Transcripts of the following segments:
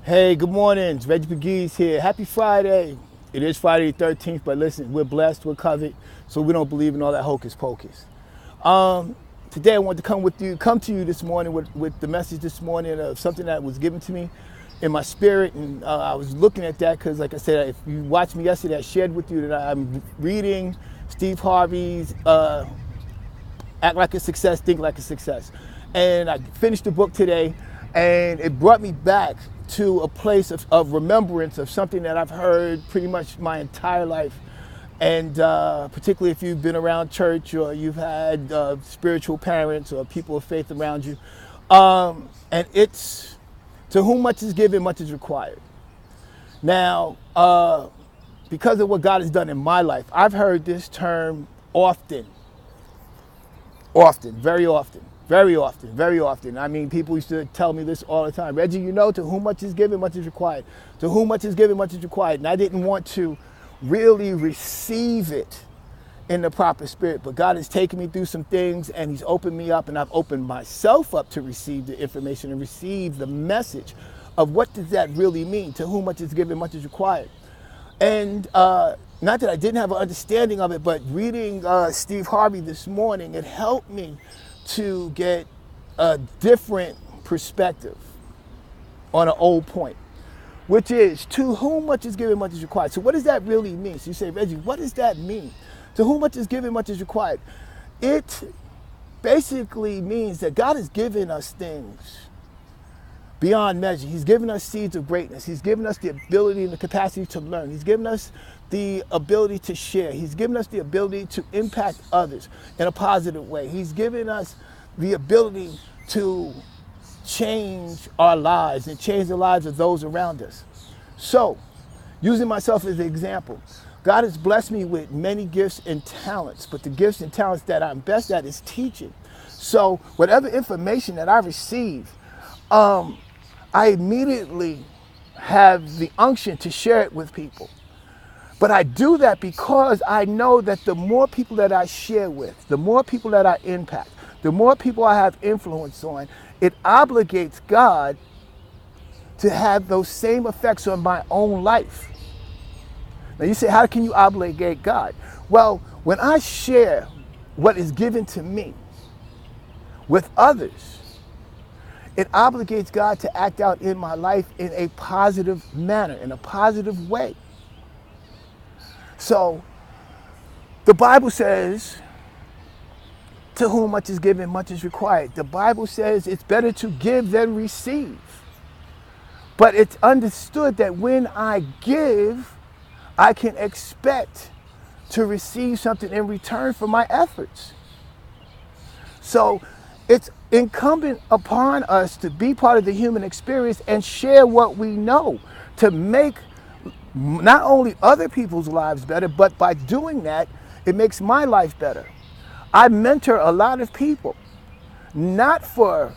Hey, good morning. It's Reggie McGee's here. Happy Friday. It is Friday the 13th, but listen, we're blessed, we're covered, so we don't believe in all that hocus pocus. Today I wanted to come to you this morning with the message this morning of something that was given to me in my spirit, and I was looking at that because, like I said, if you watched me yesterday, I shared with you that I'm reading Steve Harvey's Act Like a Success, Think Like a Success. And I finished the book today, and it brought me back to a place of remembrance of something that I've heard pretty much my entire life. And particularly if you've been around church or you've had spiritual parents or people of faith around you. And it's, to whom much is given, much is required. Now, because of what God has done in my life, I've heard this term often. Often, very often, very often, very often. I mean, people used to tell me this all the time. Reggie, you know, to whom much is given, much is required. To whom much is given, much is required. And I didn't want to really receive it in the proper spirit. But God has taken me through some things, and He's opened me up, and I've opened myself up to receive the information and receive the message of what does that really mean. To whom much is given, much is required. And not that I didn't have an understanding of it, but reading Steve Harvey this morning, it helped me to get a different perspective on an old point, which is, to whom much is given, much is required. So what does that really mean? So you say, Reggie, what does that mean? To whom much is given, much is required. It basically means that God has given us things beyond measure. He's given us seeds of greatness. He's given us the ability and the capacity to learn. He's given us the ability to share. He's given us the ability to impact others in a positive way. He's given us the ability to change our lives and change the lives of those around us. So, using myself as an example, God has blessed me with many gifts and talents, but the gifts and talents that I'm best at is teaching. So, whatever information that I receive, I immediately have the unction to share it with people. But I do that because I know that the more people that I share with, the more people that I impact, the more people I have influence on, it obligates God to have those same effects on my own life. Now you say, how can you obligate God? Well, when I share what is given to me with others, it obligates God to act out in my life in a positive manner, in a positive way. So, the Bible says, to whom much is given, much is required. The Bible says it's better to give than receive. But it's understood that when I give, I can expect to receive something in return for my efforts. So, it's incumbent upon us to be part of the human experience and share what we know to make not only other people's lives better, but by doing that, it makes my life better. I mentor a lot of people, not for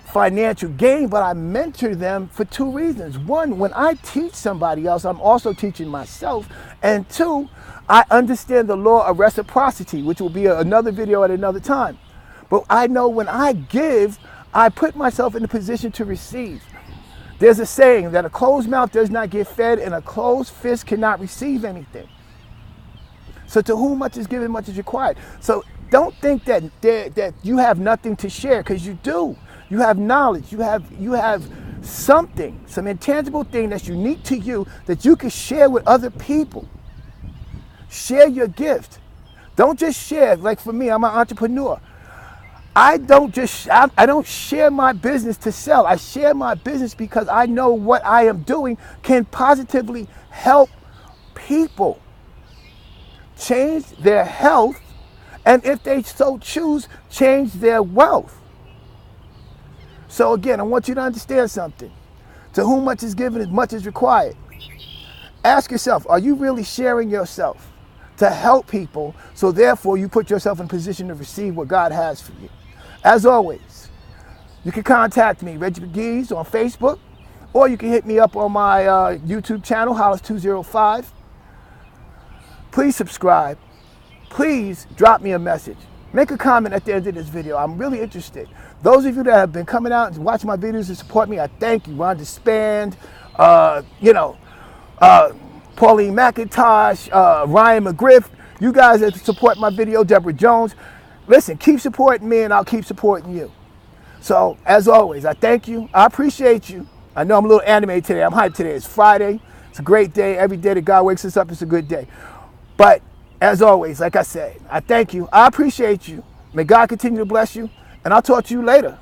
financial gain, but I mentor them for two reasons. One, when I teach somebody else, I'm also teaching myself. And two, I understand the law of reciprocity, which will be another video at another time. But I know when I give, I put myself in a position to receive. There's a saying that a closed mouth does not get fed and a closed fist cannot receive anything. So to whom much is given, much is required. So don't think that you have nothing to share, because you do. You have knowledge. You have something, some intangible thing that's unique to you that you can share with other people. Share your gift. Don't just share. Like for me, I'm an entrepreneur. I don't share my business to sell. I share my business because I know what I am doing can positively help people change their health, and if they so choose, change their wealth. So again, I want you to understand something. To whom much is given, much is required. Ask yourself, are you really sharing yourself to help people, so therefore you put yourself in a position to receive what God has for you? As always, you can contact me, Reggie McGee's, on Facebook, or you can hit me up on my YouTube channel, Hollis205. Please subscribe. Please drop me a message. make a comment at the end of this video. I'm really interested. Those of you that have been coming out and watching my videos and support me, I thank you. Rhonda Spand, Pauline McIntosh, Ryan McGriff, you guys that support my video, Deborah Jones. Listen, keep supporting me and I'll keep supporting you. So, as always, I thank you. I appreciate you. I know I'm a little animated today. I'm hyped today. It's Friday. It's a great day. Every day that God wakes us up, it's a good day. But, as always, like I said, I thank you. I appreciate you. May God continue to bless you. And I'll talk to you later.